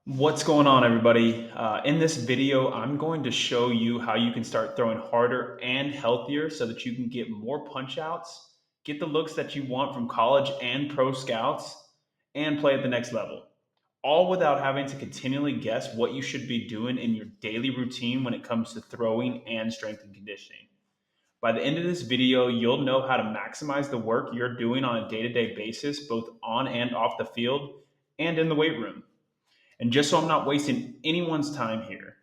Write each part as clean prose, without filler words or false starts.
What's going on, everybody? In this video, I'm going to show you how you can start throwing harder and healthier so that you can get more punch outs, get the looks that you want from college and pro scouts, and play at the next level. All without having to continually guess what you should be doing in your daily routine when it comes to throwing and strength and conditioning. By the end of this video, you'll know how to maximize the work you're doing on a day to day basis, both on and off the field and in the weight room. And just so I'm not wasting anyone's time here,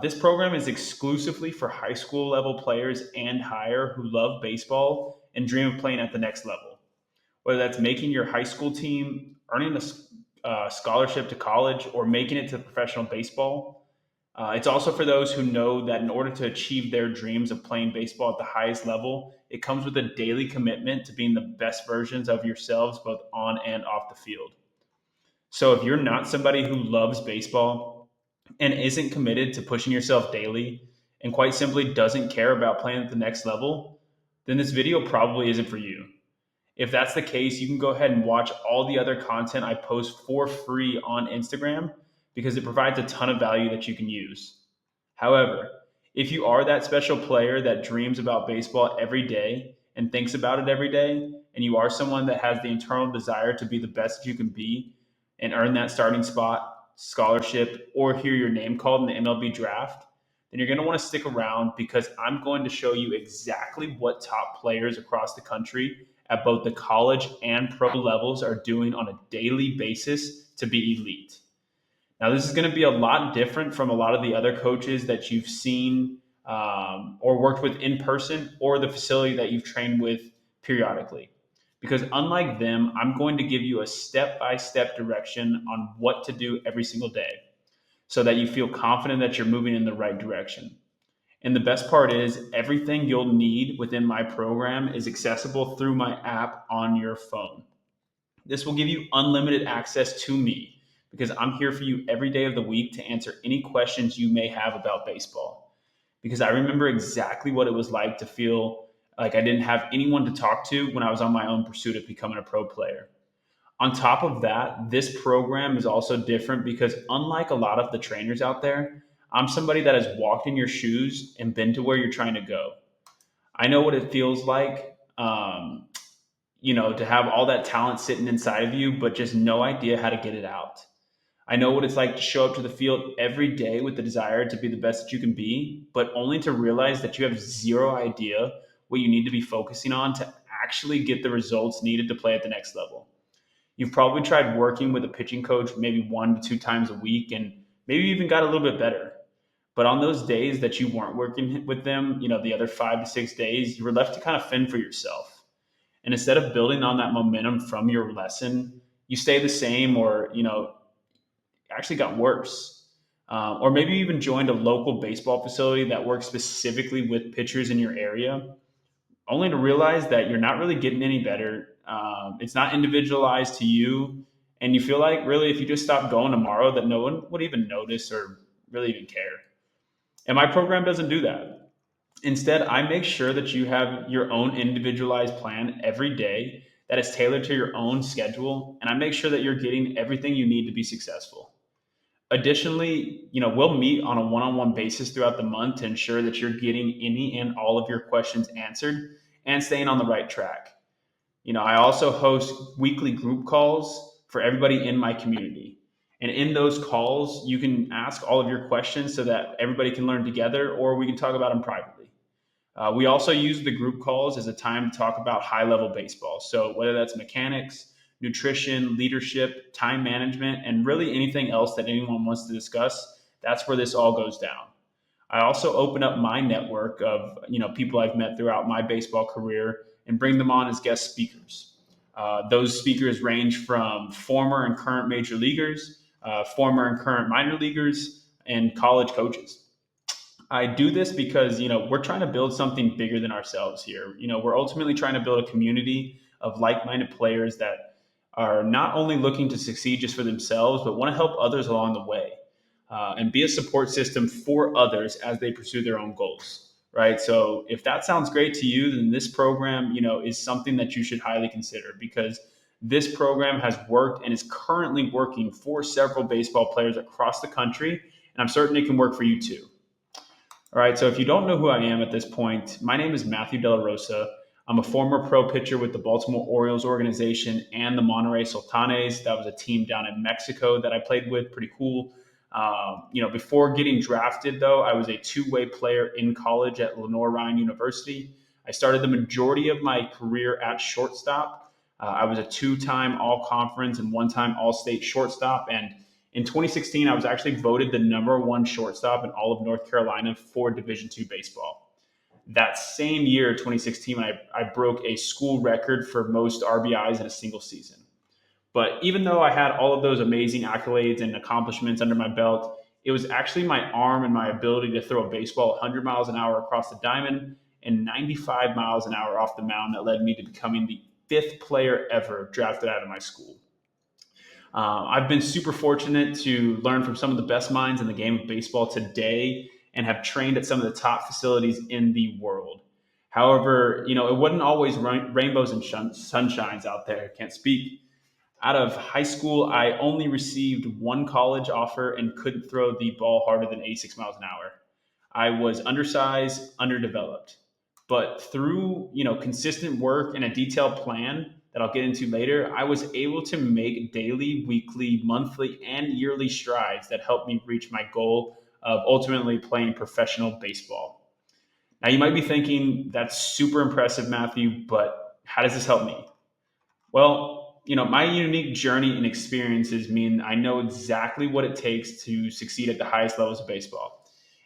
this program is exclusively for high school level players and higher who love baseball and dream of playing at the next level. Whether that's making your high school team, earning a scholarship to college, or making it to professional baseball. It's also for those who know that in order to achieve their dreams of playing baseball at the highest level, it comes with a daily commitment to being the best versions of yourselves, both on and off the field. So if you're not somebody who loves baseball and isn't committed to pushing yourself daily and quite simply doesn't care about playing at the next level, then this video probably isn't for you. If that's the case, you can go ahead and watch all the other content I post for free on Instagram because it provides a ton of value that you can use. However, if you are that special player that dreams about baseball every day and thinks about it every day, and you are someone that has the internal desire to be the best you can be and earn that starting spot, scholarship, or hear your name called in the MLB draft, then you're going to want to stick around because I'm going to show you exactly what top players across the country at both the college and pro levels are doing on a daily basis to be elite. Now, this is going to be a lot different from a lot of the other coaches that you've seen or worked with in person or the facility that you've trained with periodically. Because unlike them, I'm going to give you a step by step direction on what to do every single day so that you feel confident that you're moving in the right direction. And the best part is, everything you'll need within my program is accessible through my app on your phone. This will give you unlimited access to me because I'm here for you every day of the week to answer any questions you may have about baseball. Because I remember exactly what it was like to feel like I didn't have anyone to talk to when I was on my own pursuit of becoming a pro player. On top of that, this program is also different because, unlike a lot of the trainers out there, I'm somebody that has walked in your shoes and been to where you're trying to go. I know what it feels like, to have all that talent sitting inside of you, but just no idea how to get it out. I know what it's like to show up to the field every day with the desire to be the best that you can be, but only to realize that you have zero idea what you need to be focusing on to actually get the results needed to play at the next level. You've probably tried working with a pitching coach maybe 1 to 2 times a week and maybe even got a little bit better. But on those days that you weren't working with them, the other 5 to 6 days, you were left to kind of fend for yourself. And instead of building on that momentum from your lesson, you stay the same or, actually got worse. Or maybe you even joined a local baseball facility that works specifically with pitchers in your area, only to realize that you're not really getting any better. It's not individualized to you. And you feel like, really, if you just stopped going tomorrow, that no one would even notice or really even care. And my program doesn't do that. Instead, I make sure that you have your own individualized plan every day that is tailored to your own schedule. And I make sure that you're getting everything you need to be successful. Additionally, we'll meet on a one-on-one basis throughout the month to ensure that you're getting any and all of your questions answered and staying on the right track. I also host weekly group calls for everybody in my community. And in those calls, you can ask all of your questions so that everybody can learn together, or we can talk about them privately. We also use the group calls as a time to talk about high level baseball. So, whether that's mechanics, nutrition, leadership, time management, and really anything else that anyone wants to discuss, that's where this all goes down. I also open up my network of people I've met throughout my baseball career and bring them on as guest speakers. Those speakers range from former and current major leaguers, former and current minor leaguers, and college coaches. I do this because we're trying to build something bigger than ourselves here. We're ultimately trying to build a community of like-minded players that are not only looking to succeed just for themselves, but want to help others along the way and be a support system for others as they pursue their own goals. Right. So if that sounds great to you, then this program, is something that you should highly consider because This program has worked and is currently working for several baseball players across the country, and I'm certain it can work for you too. All right, so if you don't know who I am at this point, my name is Matthew De La Rosa. I'm a former pro pitcher with the Baltimore Orioles organization and the Monterrey Sultanes. That was a team down in Mexico that I played with. Pretty cool. Before getting drafted, though, I was a two-way player in college at Lenore Ryan University. I started the majority of my career at shortstop. I was a two-time All-Conference and one-time All-State shortstop, and in 2016, I was actually voted the number one shortstop in all of North Carolina for Division II baseball. That same year, 2016, I broke a school record for most RBIs in a single season. But even though I had all of those amazing accolades and accomplishments under my belt, it was actually my arm and my ability to throw a baseball 100 miles an hour across the diamond and 95 miles an hour off the mound that led me to becoming the fifth player ever drafted out of my school. I've been super fortunate to learn from some of the best minds in the game of baseball today and have trained at some of the top facilities in the world. However, it wasn't always rainbows and sunshines out there. Can't speak. Out of high school, I only received one college offer and couldn't throw the ball harder than 86 miles an hour. I was undersized, underdeveloped. But through, consistent work and a detailed plan that I'll get into later, I was able to make daily, weekly, monthly, and yearly strides that helped me reach my goal of ultimately playing professional baseball. Now, you might be thinking, that's super impressive, Matthew, but how does this help me? Well, my unique journey and experiences mean I know exactly what it takes to succeed at the highest levels of baseball.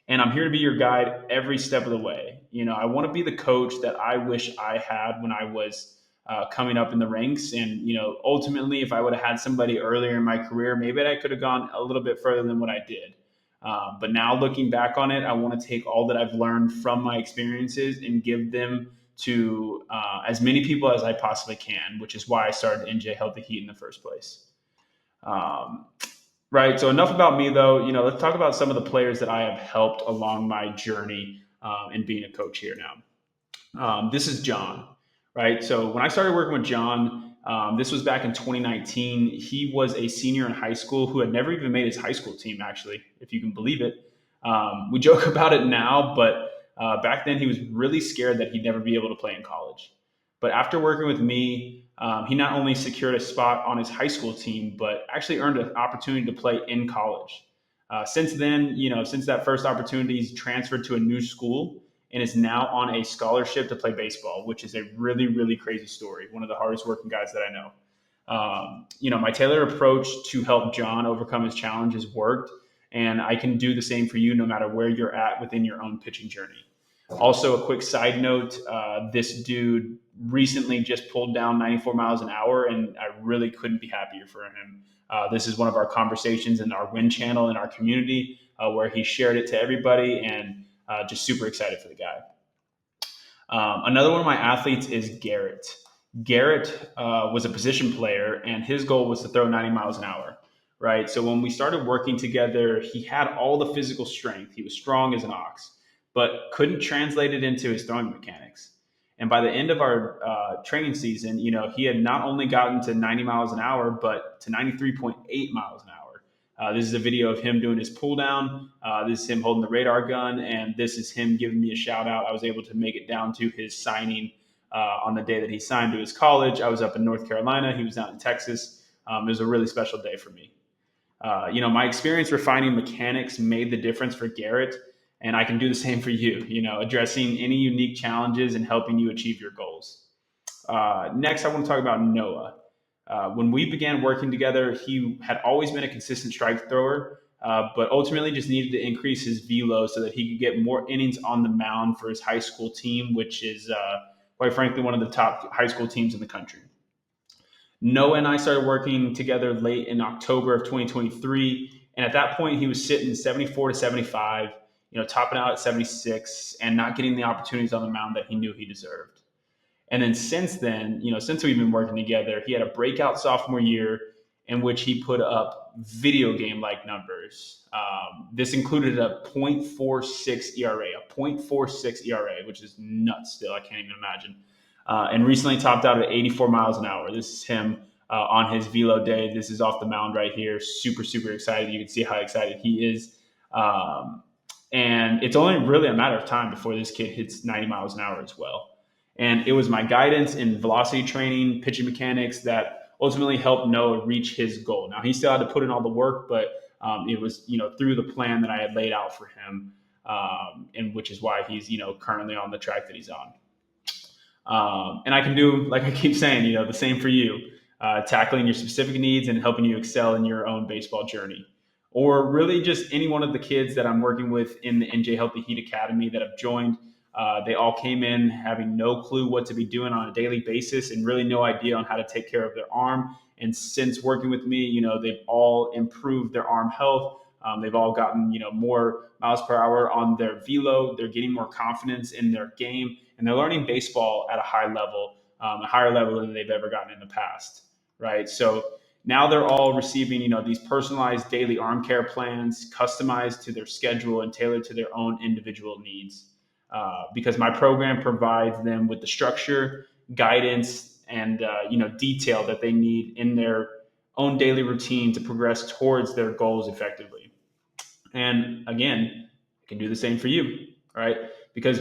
And I'm here to be your guide every step of the way. I want to be the coach that I wish I had when I was coming up in the ranks. And, ultimately, if I would have had somebody earlier in my career, maybe I could have gone a little bit further than what I did. But now looking back on it, I want to take all that I've learned from my experiences and give them to as many people as I possibly can, which is why I started NJ Healthy Heat in the first place. Um, right. So enough about me, though. Let's talk about some of the players that I have helped along my journey in being a coach here now. This is John, right? So when I started working with John, this was back in 2019. He was a senior in high school who had never even made his high school team, actually, if you can believe it. We joke about it now, but back then he was really scared that he'd never be able to play in college. But after working with me, he not only secured a spot on his high school team, but actually earned an opportunity to play in college. Since then, since that first opportunity, he's transferred to a new school and is now on a scholarship to play baseball, which is a really, really crazy story. One of the hardest working guys that I know. My tailored approach to help John overcome his challenges worked, and I can do the same for you no matter where you're at within your own pitching journey. Also, a quick side note, this dude recently just pulled down 94 miles an hour, and I really couldn't be happier for him. This is one of our conversations in our win channel in our community where he shared it to everybody, and just super excited for the guy. Another one of my athletes is Garrett. Garrett was a position player, and his goal was to throw 90 miles an hour, right? So when we started working together, he had all the physical strength. He was strong as an ox, but couldn't translate it into his throwing mechanics. And by the end of our training season, he had not only gotten to 90 miles an hour, but to 93.8 miles an hour. This is a video of him doing his pull down. This is him holding the radar gun, and this is him giving me a shout out. I was able to make it down to his signing on the day that he signed to his college. I was up in North Carolina. He was down in Texas. It was a really special day for me. My experience refining mechanics made the difference for Garrett, and I can do the same for you, addressing any unique challenges and helping you achieve your goals. Next, I want to talk about Noah. When we began working together, he had always been a consistent strike thrower, but ultimately just needed to increase his velo so that he could get more innings on the mound for his high school team, which is, quite frankly, one of the top high school teams in the country. Noah and I started working together late in October of 2023, and at that point, he was sitting 74 to 75, topping out at 76, and not getting the opportunities on the mound that he knew he deserved. And then since then, since we've been working together, he had a breakout sophomore year in which he put up video game like numbers. This included a .46 ERA, which is nuts still. I can't even imagine. And recently topped out at 84 miles an hour. This is him on his velo day. This is off the mound right here. Super, super excited. You can see how excited he is. And it's only really a matter of time before this kid hits 90 miles an hour as well. And it was my guidance in velocity training, pitching mechanics that ultimately helped Noah reach his goal. Now he still had to put in all the work, but it was through the plan that I had laid out for him, and which is why he's currently on the track that he's on. And I can do, like I keep saying, the same for you, tackling your specific needs and helping you excel in your own baseball journey. Or really just any one of the kids that I'm working with in the NJ Healthy Heat Academy that have joined. They all came in having no clue what to be doing on a daily basis and really no idea on how to take care of their arm. And since working with me, they've all improved their arm health. They've all gotten, more miles per hour on their velo. They're getting more confidence in their game, and they're learning baseball at a higher level than they've ever gotten in the past, right? So now they're all receiving, these personalized daily arm care plans, customized to their schedule and tailored to their own individual needs. Because my program provides them with the structure, guidance, and detail that they need in their own daily routine to progress towards their goals effectively. And again, I can do the same for you, right? Because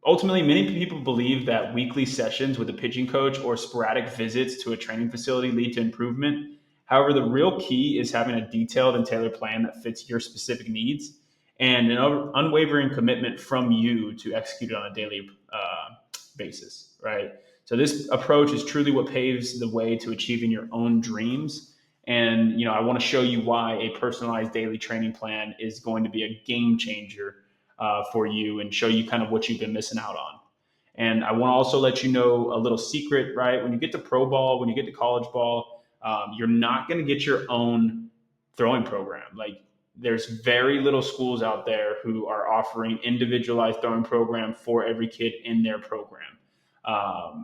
ultimately, many people believe that weekly sessions with a pitching coach or sporadic visits to a training facility lead to improvement. However, the real key is having a detailed and tailored plan that fits your specific needs and an unwavering commitment from you to execute it on a daily basis, right? So this approach is truly what paves the way to achieving your own dreams. And I want to show you why a personalized daily training plan is going to be a game changer for you, and show you kind of what you've been missing out on. And I want to also let you know a little secret, right? When you get to pro ball, when you get to college ball, you're not going to get your own throwing program. Like, there's very little schools out there who are offering individualized throwing program for every kid in their program.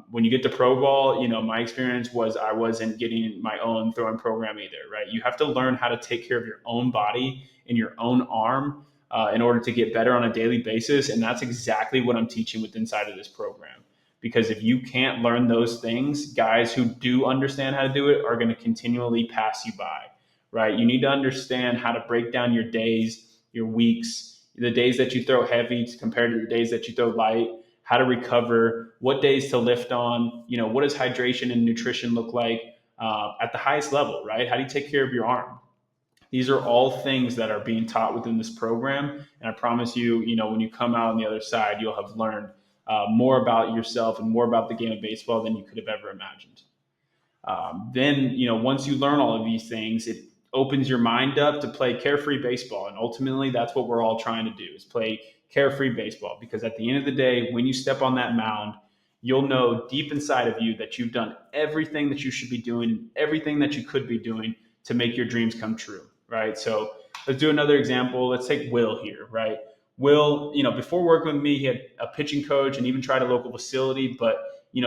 When you get to pro ball, my experience was I wasn't getting my own throwing program either, right? You have to learn how to take care of your own body and your own arm in order to get better on a daily basis. And that's exactly what I'm teaching with inside of this program. Because if you can't learn those things, guys who do understand how to do it are going to continually pass you by, right? You need to understand how to break down your days, your weeks, the days that you throw heavy compared to the days that you throw light, how to recover, what days to lift on, what does hydration and nutrition look like at the highest level, right? How do you take care of your arm? These are all things that are being taught within this program. And I promise you, when you come out on the other side, you'll have learned more about yourself and more about the game of baseball than you could have ever imagined. Then, once you learn all of these things, it opens your mind up to play carefree baseball. And ultimately, that's what we're all trying to do, is play carefree baseball. Because at the end of the day, when you step on that mound, you'll know deep inside of you that you've done everything that you should be doing, everything that you could be doing to make your dreams come true, right? So let's do another example. Let's take Will here, right? Will, before working with me, he had a pitching coach and even tried a local facility, but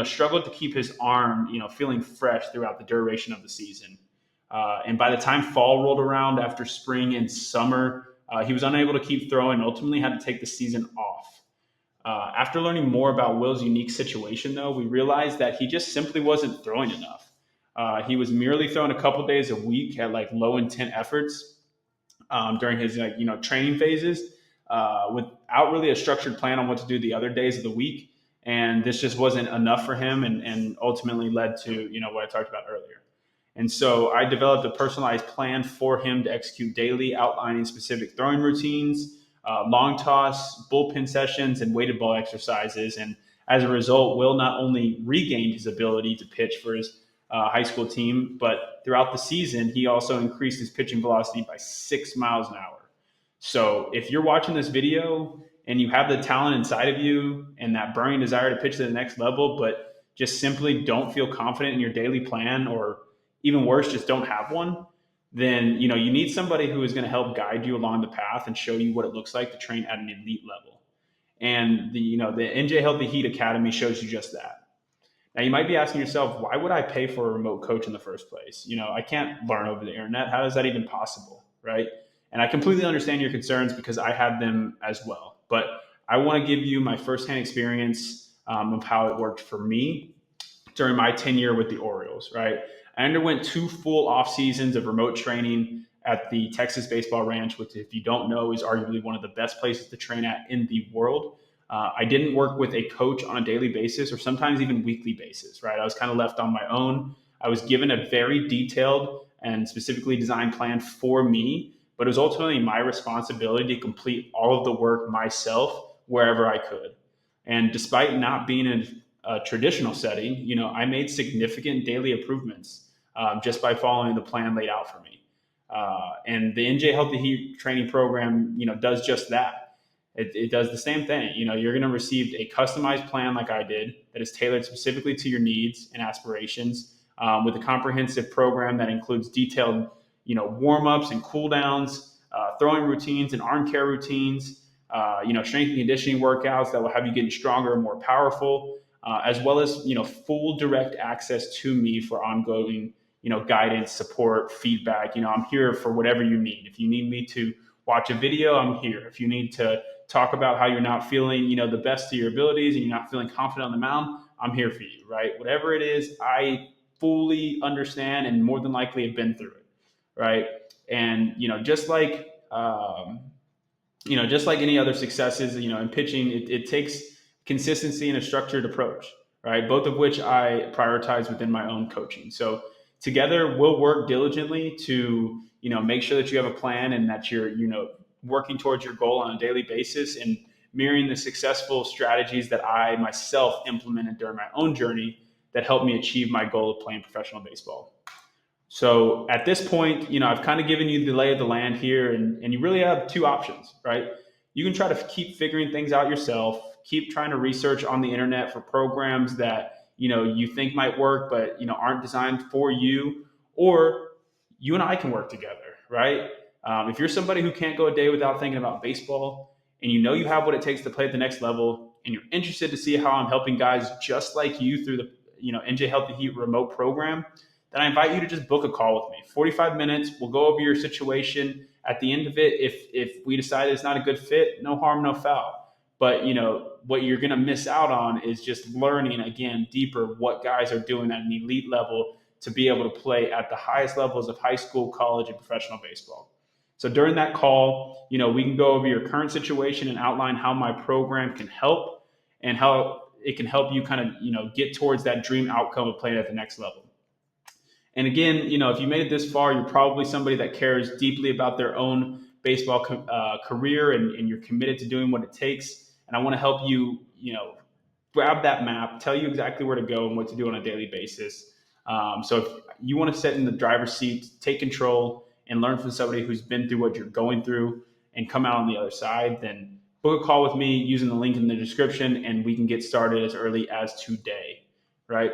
struggled to keep his arm, feeling fresh throughout the duration of the season. And by the time fall rolled around after spring and summer, he was unable to keep throwing and ultimately had to take the season off. After learning more about Will's unique situation, though, we realized that he just simply wasn't throwing enough. He was merely throwing a couple days a week at like low intent efforts during his training phases, without really a structured plan on what to do the other days of the week. And this just wasn't enough for him, and ultimately led to what I talked about earlier. And so I developed a personalized plan for him to execute daily, outlining specific throwing routines, long toss, bullpen sessions, and weighted ball exercises. And as a result, Will not only regained his ability to pitch for his high school team, but throughout the season, he also increased his pitching velocity by 6 miles an hour. So if you're watching this video and you have the talent inside of you and that burning desire to pitch to the next level, but just simply don't feel confident in your daily plan, or even worse, just don't have one, then you need somebody who is going to help guide you along the path and show you what it looks like to train at an elite level. And the NJ Healthy Heat Academy shows you just that. Now you might be asking yourself, why would I pay for a remote coach in the first place? I can't learn over the internet. How is that even possible, right? And I completely understand your concerns because I had them as well. But I want to give you my firsthand experience of how it worked for me during my tenure with the Orioles, right? I underwent 2 full off seasons of remote training at the Texas Baseball Ranch, which, if you don't know, is arguably one of the best places to train at in the world. I didn't work with a coach on a daily basis or sometimes even weekly basis, right? I was kind of left on my own. I was given a very detailed and specifically designed plan for me, but it was ultimately my responsibility to complete all of the work myself wherever I could. And despite not being in a traditional setting, I made significant daily improvements just by following the plan laid out for me. And the NJ Healthy Heat training program, does just that. It does the same thing. You're going to receive a customized plan like I did that is tailored specifically to your needs and aspirations, with a comprehensive program that includes detailed, warm ups and cool downs, throwing routines and arm care routines, strength and conditioning workouts that will have you getting stronger and more powerful, as well as, full direct access to me for ongoing, guidance, support, feedback. I'm here for whatever you need. If you need me to watch a video, I'm here. If you need to talk about how you're not feeling, the best of your abilities and you're not feeling confident on the mound, I'm here for you, right? Whatever it is, I fully understand and more than likely have been through it, right? And just like any other successes, in pitching, it takes consistency and a structured approach, right? Both of which I prioritize within my own coaching. So together, we'll work diligently to, make sure that you have a plan and that you're, working towards your goal on a daily basis and mirroring the successful strategies that I myself implemented during my own journey that helped me achieve my goal of playing professional baseball. So at this point, I've kind of given you the lay of the land here, and you really have 2 options, right? You can try to keep figuring things out yourself, keep trying to research on the internet for programs that, you think might work, but, aren't designed for you, or you and I can work together, right? If you're somebody who can't go a day without thinking about baseball and you have what it takes to play at the next level and you're interested to see how I'm helping guys just like you through the, NJ Healthy Heat remote program, then I invite you to just book a call with me. 45 minutes. We'll go over your situation. At the end of it, if we decide it's not a good fit, no harm, no foul. But what you're going to miss out on is just learning again deeper what guys are doing at an elite level to be able to play at the highest levels of high school, college, and professional baseball. So during that call, we can go over your current situation and outline how my program can help and how it can help you kind of, get towards that dream outcome of playing at the next level. And again, if you made it this far, you're probably somebody that cares deeply about their own baseball career, and you're committed to doing what it takes. And I want to help you, grab that map, tell you exactly where to go and what to do on a daily basis. So if you want to sit in the driver's seat, take control, and learn from somebody who's been through what you're going through and come out on the other side, then book a call with me using the link in the description, and we can get started as early as today, right?